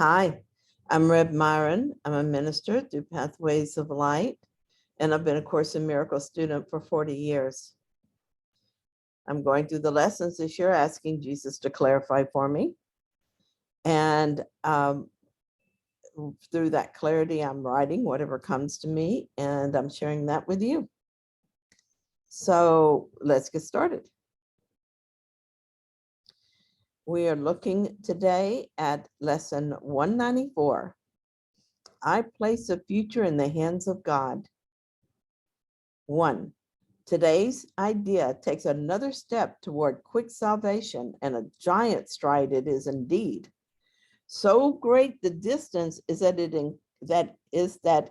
Hi, I'm Reb Myron. I'm a minister through Pathways of Light, and I've been a Course in Miracles student for 40 years. I'm going through the lessons this year, asking Jesus to clarify for me. And through that clarity, I'm writing whatever comes to me, and I'm sharing that with you. So let's get started. We are looking today at lesson 194. I place the future in the hands of God. 1. Today's idea takes another step toward quick salvation, and a giant stride it is indeed. So great the distance is that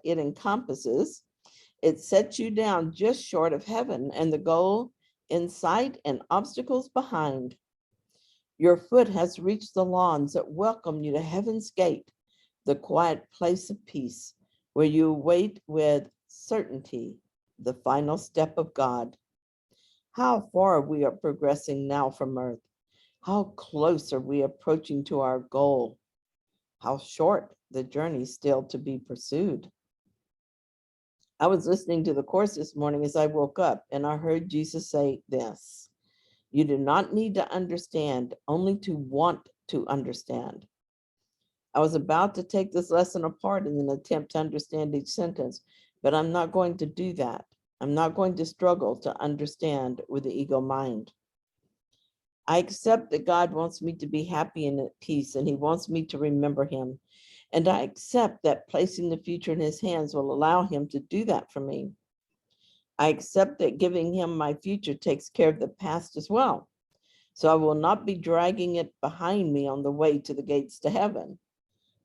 it encompasses. It sets you down just short of heaven, and the goal in sight and obstacles behind. Your foot has reached the lawns that welcome you to heaven's gate, the quiet place of peace, where you wait with certainty the final step of God. How far we are progressing now from earth. How close are we approaching to our goal? How short the journey still to be pursued. I was listening to the Course this morning as I woke up, and I heard Jesus say this: you do not need to understand, only to want to understand. I was about to take this lesson apart in an attempt to understand each sentence, but I'm not going to do that. I'm not going to struggle to understand with the ego mind. I accept that God wants me to be happy and at peace, and he wants me to remember him. And I accept that placing the future in his hands will allow him to do that for me. I accept that giving him my future takes care of the past as well. So I will not be dragging it behind me on the way to the gates to heaven.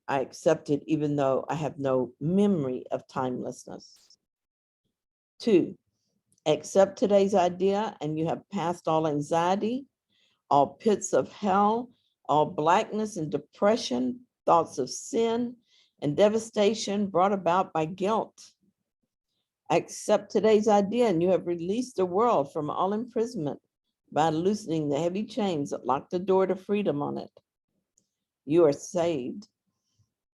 I accept it even though I have no memory of timelessness. 2, accept today's idea and you have passed all anxiety, all pits of hell, all blackness and depression, thoughts of sin and devastation brought about by guilt. Accept today's idea and you have released the world from all imprisonment by loosening the heavy chains that lock the door to freedom on it. You are saved,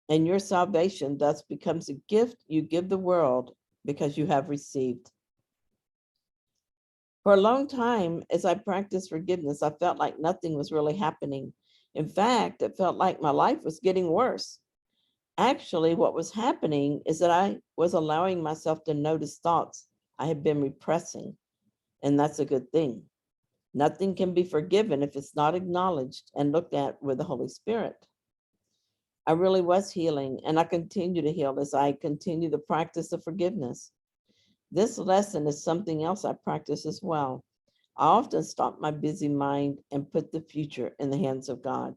and your salvation thus becomes a gift you give the world because you have received. For a long time, as I practiced forgiveness, I felt like nothing was really happening. In fact, it felt like my life was getting worse. Actually, what was happening is that I was allowing myself to notice thoughts I had been repressing, and that's a good thing. Nothing can be forgiven if it's not acknowledged and looked at with the Holy Spirit. I really was healing, and I continue to heal as I continue the practice of forgiveness. This lesson is something else I practice as well. I often stop my busy mind and put the future in the hands of God.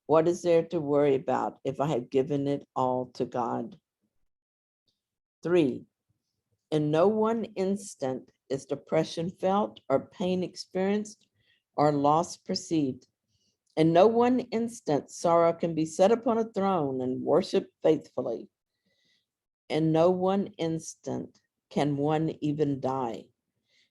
What is there to worry about if I have given it all to God? 3, in no one instant is depression felt or pain experienced or loss perceived. In no one instant, sorrow can be set upon a throne and worshiped faithfully. In no one instant can one even die.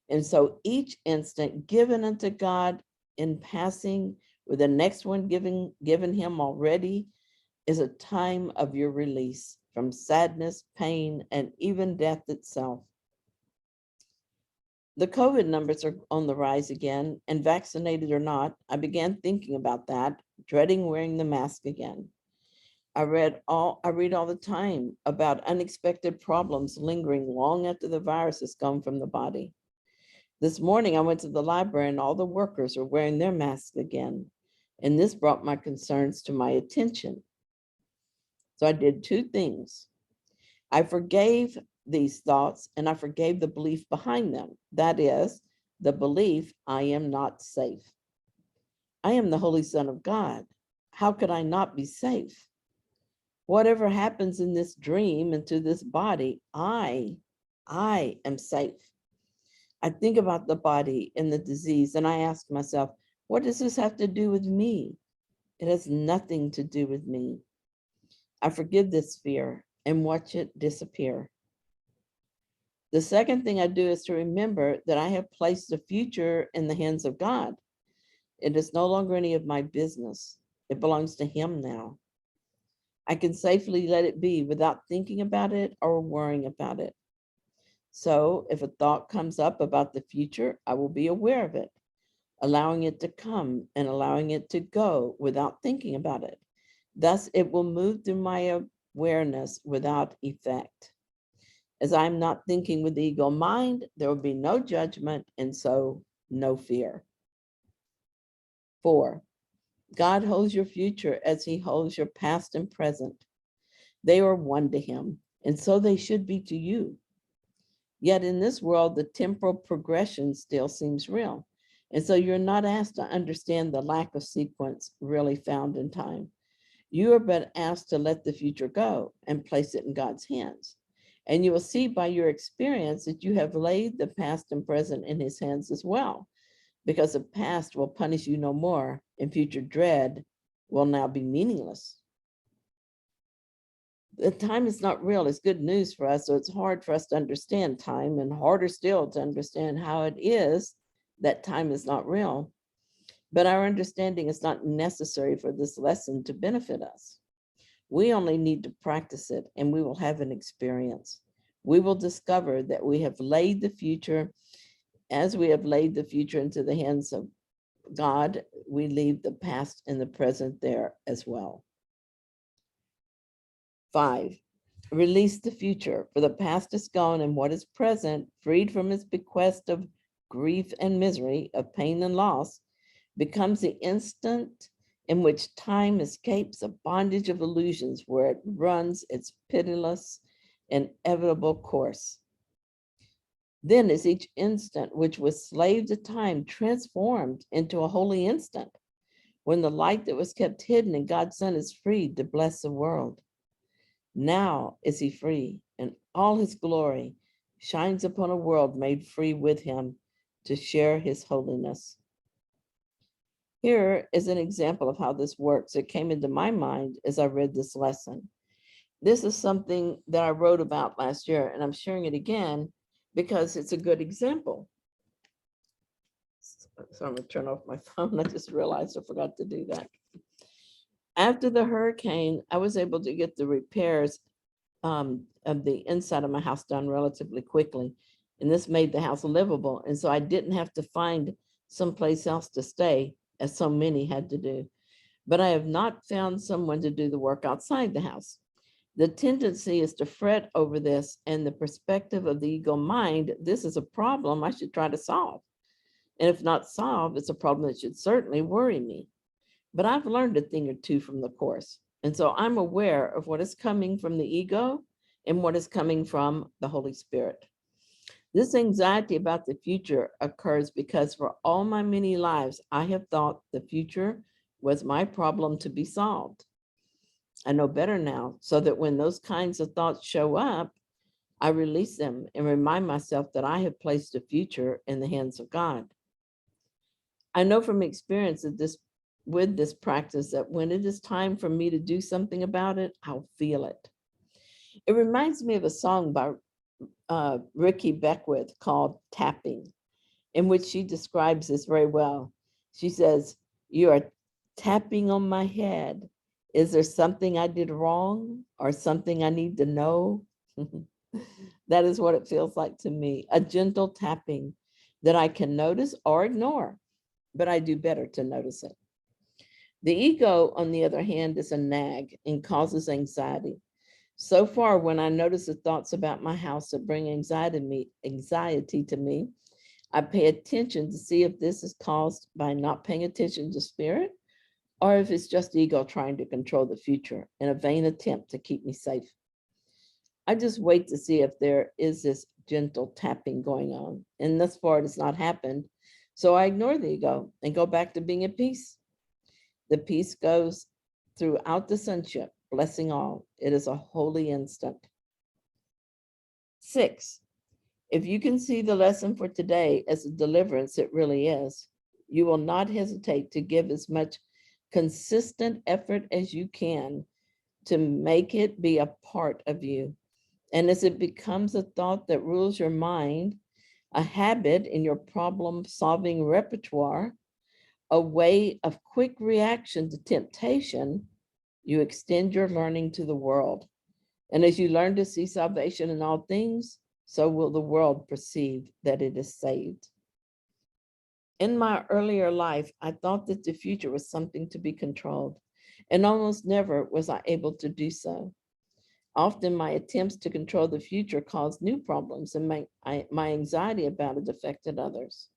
And so each instant given unto God in passing, with the next one given him already, is a time of your release from sadness, pain, and even death itself. The COVID numbers are on the rise again, and vaccinated or not, I began thinking about that, dreading wearing the mask again. I read all the time about unexpected problems lingering long after the virus has gone from the body. This morning, I went to the library and all the workers are wearing their masks again. And this brought my concerns to my attention. So I did 2 things. I forgave these thoughts and I forgave the belief behind them. That is, the belief I am not safe. I am the Holy Son of God. How could I not be safe? Whatever happens in this dream and to this body, I am safe. I think about the body and the disease and I ask myself, what does this have to do with me? It has nothing to do with me. I forgive this fear and watch it disappear. The second thing I do is to remember that I have placed the future in the hands of God. It is no longer any of my business. It belongs to him now. I can safely let it be without thinking about it or worrying about it. So if a thought comes up about the future, I will be aware of it, allowing it to come and allowing it to go without thinking about it. Thus, it will move through my awareness without effect. As I'm not thinking with the ego mind, there will be no judgment and so no fear. 4, God holds your future as he holds your past and present. They are one to him, and so they should be to you. Yet in this world, the temporal progression still seems real. And so you're not asked to understand the lack of sequence really found in time. You are but asked to let the future go and place it in God's hands. And you will see by your experience that you have laid the past and present in his hands as well, because the past will punish you no more and future dread will now be meaningless. The time is not real is good news for us, so it's hard for us to understand time and harder still to understand how it is that time is not real. But our understanding is not necessary for this lesson to benefit us. We only need to practice it and we will have an experience. We will discover that we have laid the future, as we have laid the future into the hands of God, we leave the past and the present there as well. 5, release the future, for the past is gone and what is present, freed from its bequest of grief and misery, of pain and loss, becomes the instant in which time escapes a bondage of illusions where it runs its pitiless, inevitable course. Then is each instant which was slave to time transformed into a holy instant, when the light that was kept hidden in God's Son is freed to bless the world. Now is he free, and all his glory shines upon a world made free with him to share his holiness. Here is an example of how this works. It came into my mind as I read this lesson. This is something that I wrote about last year, and I'm sharing it again because it's a good example. So I'm going to turn off my phone. I just realized I forgot to do that. After the hurricane, I was able to get the repairs of the inside of my house done relatively quickly. And this made the house livable. And so I didn't have to find someplace else to stay, as so many had to do. But I have not found someone to do the work outside the house. The tendency is to fret over this, and the perspective of the ego mind, this is a problem I should try to solve. And if not solve, it's a problem that should certainly worry me. But I've learned a thing or two from the course. And so I'm aware of what is coming from the ego and what is coming from the Holy Spirit. This anxiety about the future occurs because for all my many lives, I have thought the future was my problem to be solved. I know better now, so that when those kinds of thoughts show up, I release them and remind myself that I have placed the future in the hands of God. I know from experience that with this practice that when it is time for me to do something about it, I'll feel it. It reminds me of a song by Ricky Beckwith called Tapping, in which she describes this very well. She says, "You are tapping on my head. Is there something I did wrong or something I need to know?" That is what it feels like to me, a gentle tapping that I can notice or ignore, but I do better to notice it. The ego, on the other hand, is a nag and causes anxiety. So far, when I notice the thoughts about my house that bring anxiety to me, I pay attention to see if this is caused by not paying attention to spirit, or if it's just ego trying to control the future in a vain attempt to keep me safe. I just wait to see if there is this gentle tapping going on. And thus far, it has not happened. So I ignore the ego and go back to being at peace. The peace goes throughout the sonship, blessing all. It is a holy instant. 6, if you can see the lesson for today as a deliverance it really is, you will not hesitate to give as much consistent effort as you can to make it be a part of you. And as it becomes a thought that rules your mind, a habit in your problem-solving repertoire, a way of quick reaction to temptation, You extend your learning to the world. And as you learn to see salvation in all things, so will the world perceive that it is saved. In my earlier life, I thought that the future was something to be controlled, and almost never was I able to do so. Often my attempts to control the future caused new problems, and my anxiety about it affected others.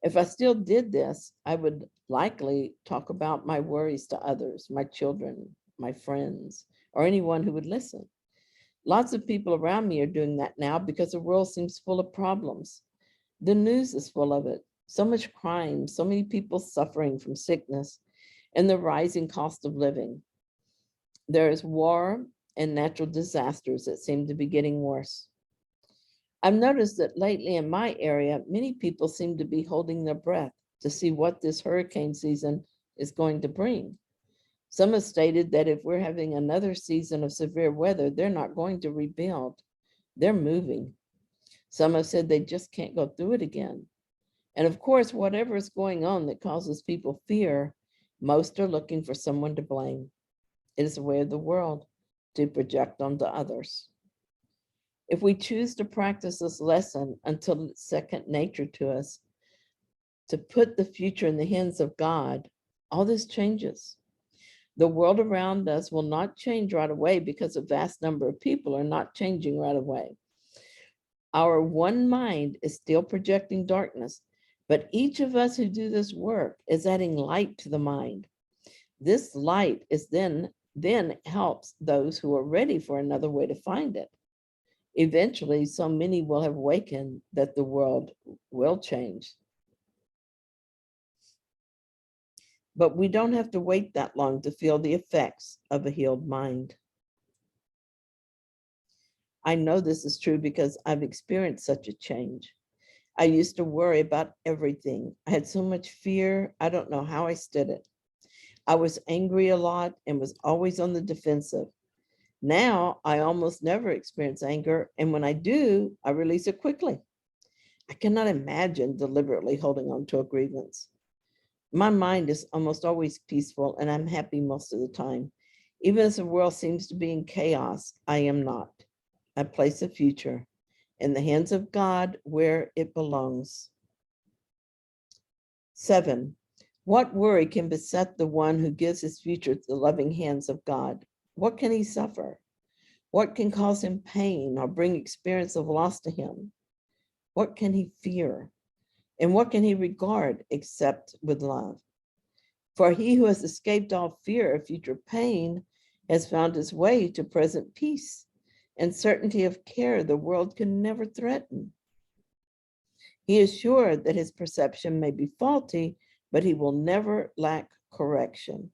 If I still did this, I would likely talk about my worries to others, my children, my friends, or anyone who would listen. Lots of people around me are doing that now because the world seems full of problems. The news is full of it. So much crime, so many people suffering from sickness, and the rising cost of living. There is war and natural disasters that seem to be getting worse. I've noticed that lately in my area, many people seem to be holding their breath to see what this hurricane season is going to bring. Some have stated that if we're having another season of severe weather, they're not going to rebuild. They're moving. Some have said they just can't go through it again. And of course, whatever is going on that causes people fear, most are looking for someone to blame. It is the way of the world to project onto others. If we choose to practice this lesson until it's second nature to us, to put the future in the hands of God, all this changes. The world around us will not change right away because a vast number of people are not changing right away. Our one mind is still projecting darkness, but each of us who do this work is adding light to the mind. This light is then helps those who are ready for another way to find it. Eventually, so many will have awakened that the world will change. But we don't have to wait that long to feel the effects of a healed mind. I know this is true because I've experienced such a change. I used to worry about everything. I had so much fear, I don't know how I stood it. I was angry a lot and was always on the defensive. Now, I almost never experience anger, and when I do, I release it quickly. I cannot imagine deliberately holding on to a grievance. My mind is almost always peaceful, and I'm happy most of the time. Even as the world seems to be in chaos, I am not. I place the future in the hands of God where it belongs. 7, what worry can beset the one who gives his future to the loving hands of God? What can he suffer? What can cause him pain or bring experience of loss to him? What can he fear? And what can he regard except with love? For he who has escaped all fear of future pain has found his way to present peace and certainty of care the world can never threaten. He is sure that his perception may be faulty, but he will never lack correction.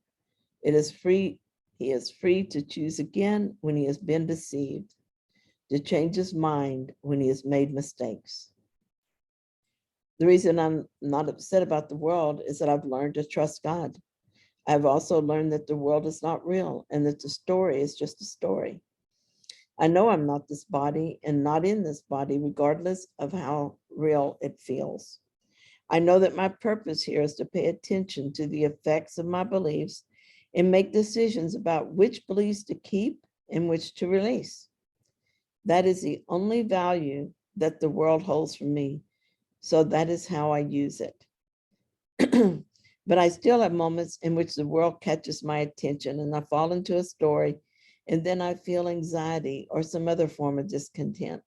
He is free to choose again when he has been deceived, to change his mind when he has made mistakes. The reason I'm not upset about the world is that I've learned to trust God. I've also learned that the world is not real and that the story is just a story. I know I'm not this body and not in this body, regardless of how real it feels. I know that my purpose here is to pay attention to the effects of my beliefs and make decisions about which beliefs to keep and which to release. That is the only value that the world holds for me. So that is how I use it. But I still have moments in which the world catches my attention and I fall into a story, and then I feel anxiety or some other form of discontent.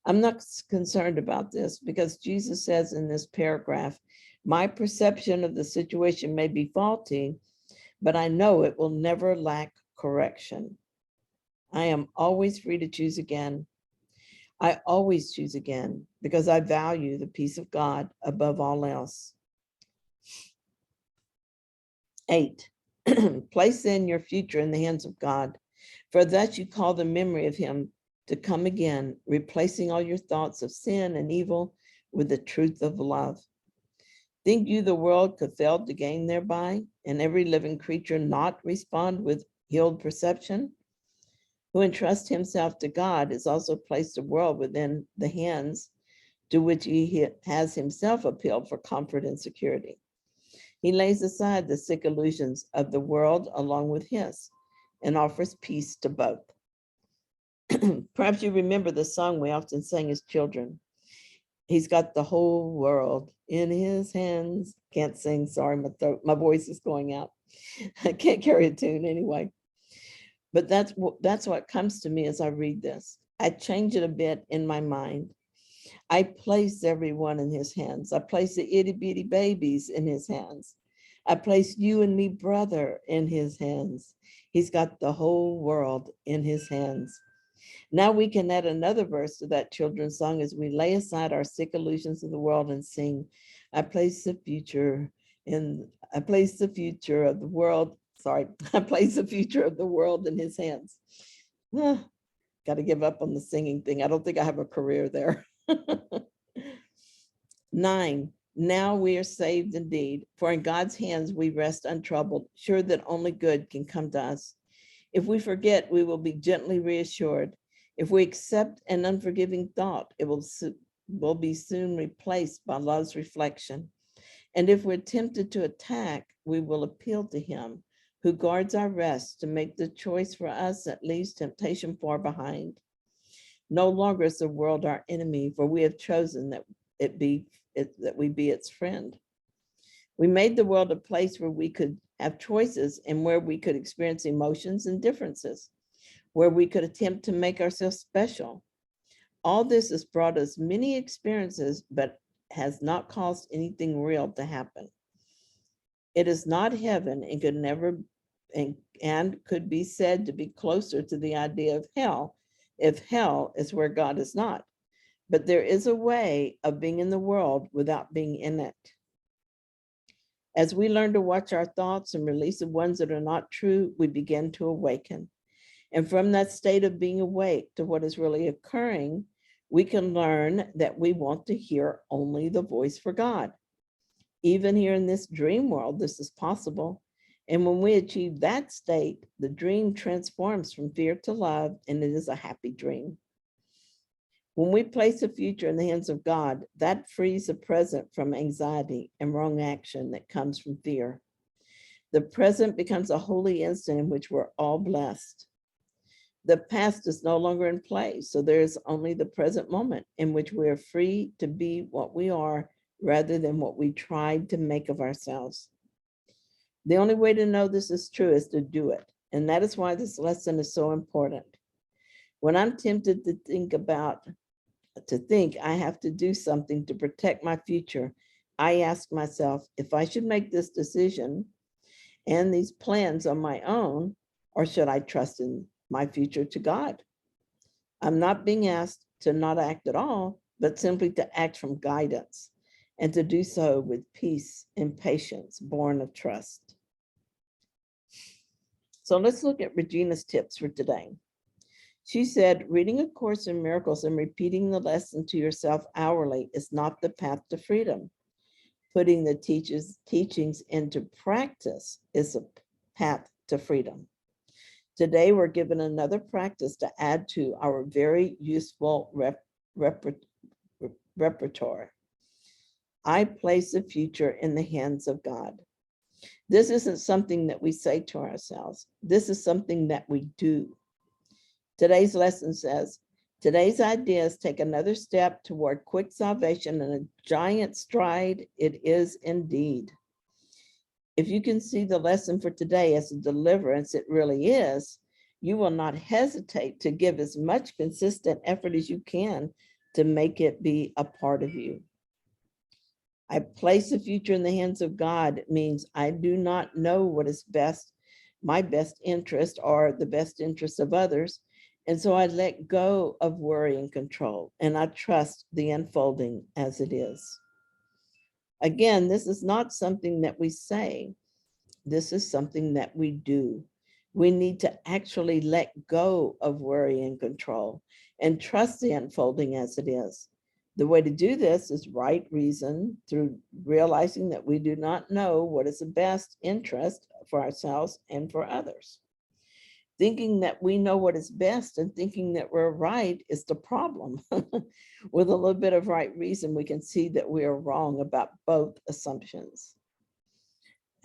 I'm not concerned about this because Jesus says in this paragraph, my perception of the situation may be faulty, but I know it will never lack correction. I am always free to choose again. I always choose again because I value the peace of God above all else. 8, place then your future in the hands of God, for thus you call the memory of him to come again, replacing all your thoughts of sin and evil with the truth of love. Think you the world could fail to gain thereby, and every living creature not respond with healed perception? Who entrusts himself to God has also placed the world within the hands to which he has himself appealed for comfort and security. He lays aside the sick illusions of the world along with his and offers peace to both. Perhaps you remember the song we often sang as children. He's got the whole world in his hands. Can't sing, sorry, my voice is going out. I can't carry a tune anyway. But that's what comes to me as I read this. I change it a bit in my mind. I place everyone in his hands. I place the itty bitty babies in his hands. I place you and me, brother, in his hands. He's got the whole world in his hands. Now we can add another verse to that children's song as we lay aside our sick illusions of the world and sing, I place the future of the world, I place the future of the world in his hands. Got to give up on the singing thing. I don't think I have a career there. 9, now we are saved indeed, for in God's hands we rest untroubled, sure that only good can come to us. If we forget, we will be gently reassured. If we accept an unforgiving thought, it will be soon replaced by love's reflection. And if we're tempted to attack, we will appeal to him who guards our rest to make the choice for us that leaves temptation far behind. No longer is the world our enemy, for we have chosen that we be its friend. We made the world a place where we could have choices and where we could experience emotions and differences, where we could attempt to make ourselves special. All this has brought us many experiences, but has not caused anything real to happen. It is not heaven and could never and could be said to be closer to the idea of hell if hell is where God is not. But there is a way of being in the world without being in it. As we learn to watch our thoughts and release the ones that are not true, we begin to awaken. And from that state of being awake to what is really occurring, we can learn that we want to hear only the voice for God. Even here in this dream world, this is possible. And when we achieve that state, the dream transforms from fear to love, and it is a happy dream. When we place the future in the hands of God, that frees the present from anxiety and wrong action that comes from fear. The present becomes a holy instant in which we're all blessed. The past is no longer in play, so there is only the present moment in which we are free to be what we are rather than what we tried to make of ourselves. The only way to know this is true is to do it, and that is why this lesson is so important. When I'm tempted to think I have to do something to protect my future, I ask myself if I should make this decision and these plans on my own, or should I trust in my future to God? I'm not being asked to not act at all, but simply to act from guidance and to do so with peace and patience born of trust. So let's look at Regina's tips for today. She said, reading A Course in Miracles and repeating the lesson to yourself hourly is not the path to freedom. Putting the teachings into practice is a path to freedom. Today, we're given another practice to add to our very useful repertoire. I place the future in the hands of God. This isn't something that we say to ourselves. This is something that we do. Today's lesson says, today's ideas take another step toward quick salvation and a giant stride it is indeed. If you can see the lesson for today as a deliverance it really is, you will not hesitate to give as much consistent effort as you can to make it be a part of you. I place the future in the hands of God means I do not know what is best, my best interest or the best interest of others. And so I let go of worry and control, and I trust the unfolding as it is. Again, this is not something that we say. This is something that we do. We need to actually let go of worry and control and trust the unfolding as it is. The way to do this is right reason through realizing that we do not know what is the best interest for ourselves and for others. Thinking that we know what is best and thinking that we're right is the problem. With a little bit of right reason, we can see that we are wrong about both assumptions.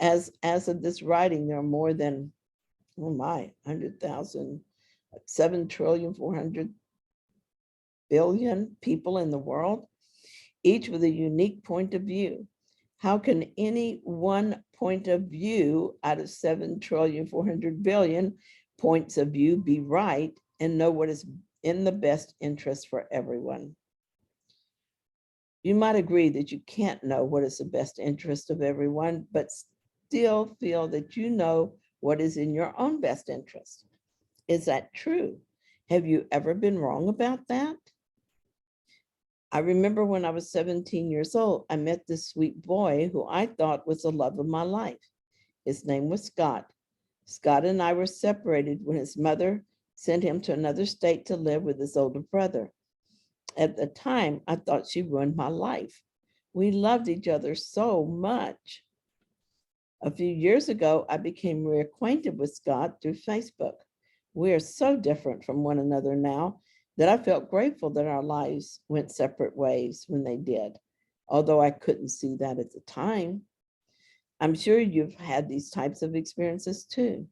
As of this writing, there are more than, oh my, 100,000, 7,400,000,000,000 people in the world, each with a unique point of view. How can any one point of view out of 7,400,000,000,000 points of view be right and know what is in the best interest for everyone? You might agree that you can't know what is the best interest of everyone, but still feel that you know what is in your own best interest. Is that true? Have you ever been wrong about that? I remember when I was 17 years old, I met this sweet boy who I thought was the love of my life. His name was Scott. Scott and I were separated when his mother sent him to another state to live with his older brother. At the time, I thought she ruined my life. We loved each other so much. A few years ago, I became reacquainted with Scott through Facebook. We are so different from one another now that I felt grateful that our lives went separate ways when they did, although I couldn't see that at the time. I'm sure you've had these types of experiences too.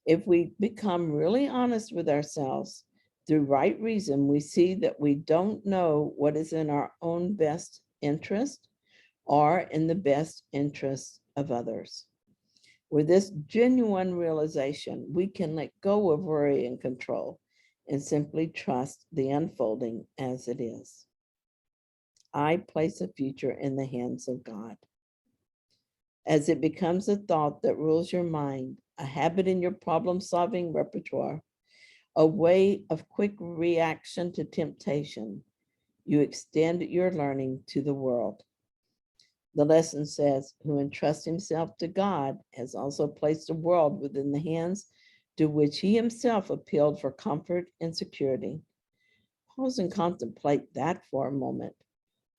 If we become really honest with ourselves, through right reason, we see that we don't know what is in our own best interest or in the best interest of others. With this genuine realization, we can let go of worry and control and simply trust the unfolding as it is. I place a future in the hands of God. As it becomes a thought that rules your mind, a habit in your problem-solving repertoire, a way of quick reaction to temptation, you extend your learning to the world. The lesson says, who entrusts himself to God has also placed the world within the hands to which he himself appealed for comfort and security. Pause and contemplate that for a moment.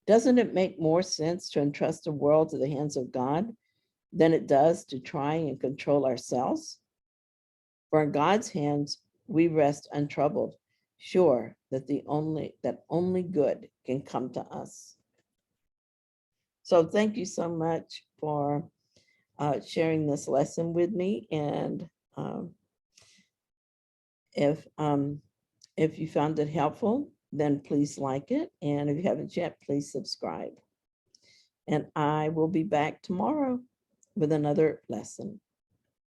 Doesn't it make more sense to entrust the world to the hands of God than it does to try and control ourselves? For in God's hands, we rest untroubled, sure that only good can come to us. So thank you so much for sharing this lesson with me. And if you found it helpful, then please like it. And if you haven't yet, please subscribe. And I will be back tomorrow with another lesson.